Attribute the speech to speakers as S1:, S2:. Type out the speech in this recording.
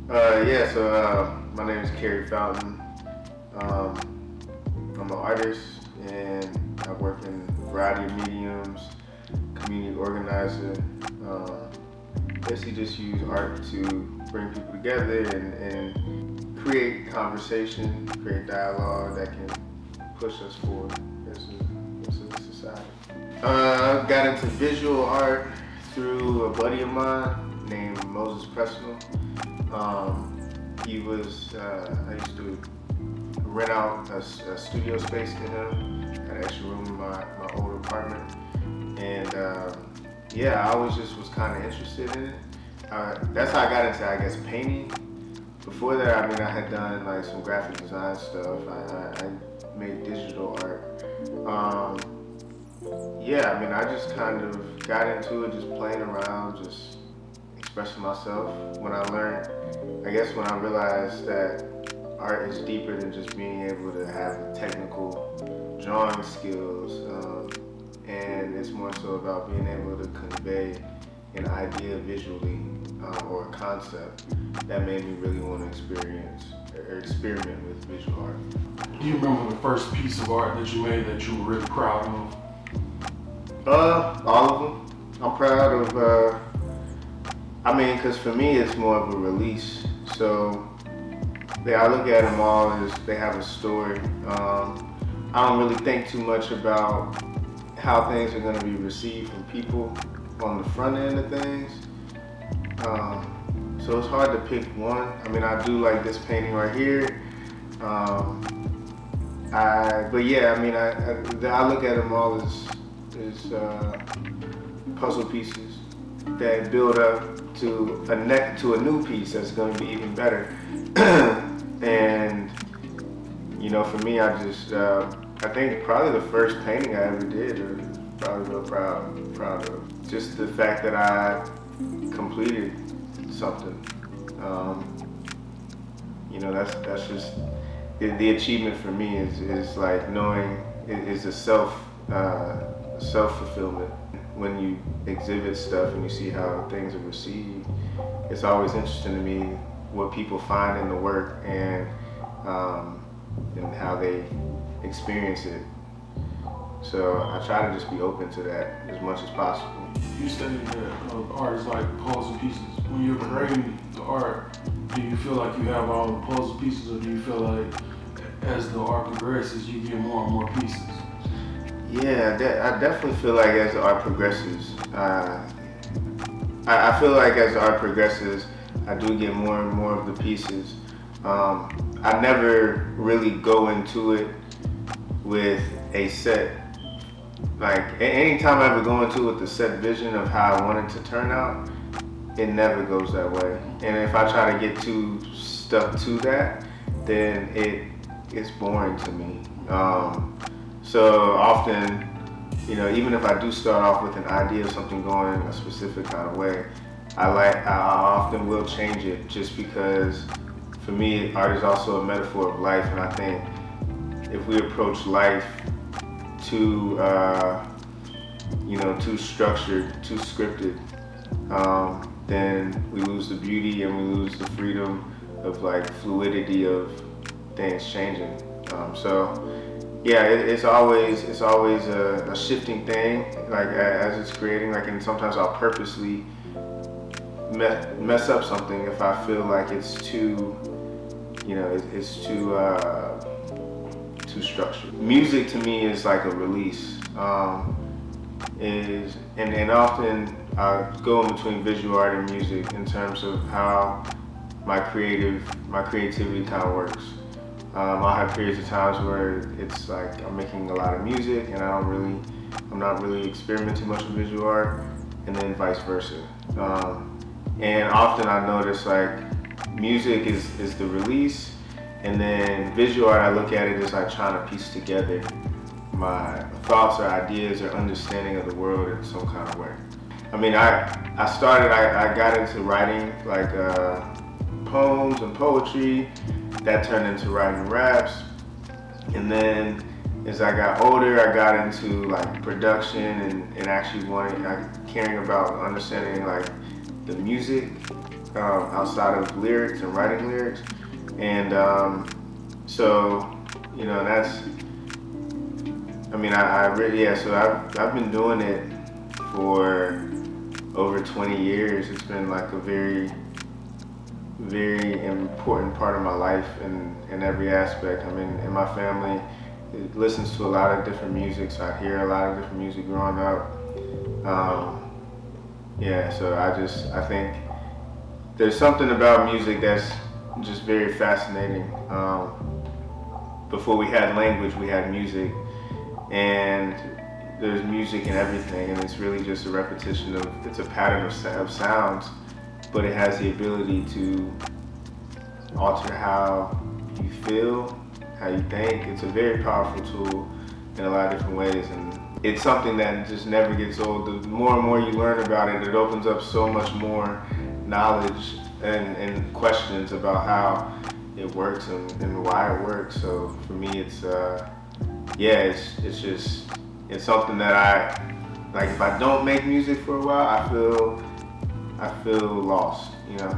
S1: My name is Carey Fountain. I'm an artist and I work in a variety of mediums, community organizer. Basically just use art to bring people together and create conversation, create dialogue that can push us forward as a society. Got into visual art through a buddy of mine named Moses Presnell. I used to rent out a studio space to him, had an extra room in my old apartment. And I always just was kind of interested in it. That's how I got into, I guess, painting. Before that, I had done like some graphic design stuff. I made digital art. I just kind of got into it, just playing around, just expressing myself. When I realized that art is deeper than just being able to have technical drawing skills, and it's more so about being able to convey an idea visually or a concept. That made me really want to experiment with visual art.
S2: Do you remember the first piece of art that you made that you were really proud of?
S1: All of them. I'm proud of. Because for me it's more of a release. So I look at them all as they have a story. I don't really think too much about how things are going to be received from people on the front end of things. So it's hard to pick one. I do like this painting right here. I look at them all as puzzle pieces that build up to a new piece that's going to be even better. And for me, I think probably the first painting I ever did, I'm probably real proud of. Just the fact that I completed something. That's just the achievement for me is like knowing is a self-fulfillment. When you exhibit stuff and you see how things are received, it's always interesting to me what people find in the work and how they experience it. So I try to just be open to that as much as possible.
S2: You stated that art is like puzzle pieces. When you're creating the art, do you feel like you have all the puzzle pieces, or do you feel like as the art progresses, you get more and more pieces?
S1: Yeah, I definitely feel like as the art progresses, I feel like as the art progresses, I do get more and more of the pieces. I never really go into it with a set. Like anytime I ever go into it with the set vision of how I want it to turn out, it never goes that way. And if I try to get too stuck to that, then it's boring to me. So often, even if I do start off with an idea of something going a specific kind of way, I often will change it just because for me, art is also a metaphor of life, and I think if we approach life too structured, too scripted, then we lose the beauty and we lose the freedom of like fluidity of things changing. It's always a shifting thing, like as it's creating, like, and sometimes I'll purposely mess up something if I feel like it's too, it's too structured. Music to me is like a release. And often I go in between visual art and music in terms of how my creativity kind of works. I'll have periods of times where it's like I'm making a lot of music and I'm not really experimenting much with visual art, and then vice versa. And often I notice like music is the release, and then visual art, I look at it as like trying to piece together my thoughts or ideas or understanding of the world in some kind of way. I got into writing like poems and poetry. That turned into writing raps. And then as I got older, I got into like production and actually caring about understanding like the music outside of lyrics and writing lyrics. And so, you know, that's, I mean, I really, yeah, so I've been doing it for over 20 years. It's been like a very, very important part of my life in every aspect. I mean, in my family, it listens to a lot of different music, so I hear a lot of different music growing up. Yeah, so I think there's something about music that's just very fascinating. Before we had language, we had music, and there's music in everything, and it's really just a repetition of, it's a pattern of sounds, but it has the ability to alter how you feel, how you think. It's a very powerful tool in a lot of different ways, and it's something that just never gets old. The more and more you learn about it, it opens up so much more knowledge and questions about how it works and why it works. So for me, it's it's something that I like. If I don't make music for a while, I feel lost, you know.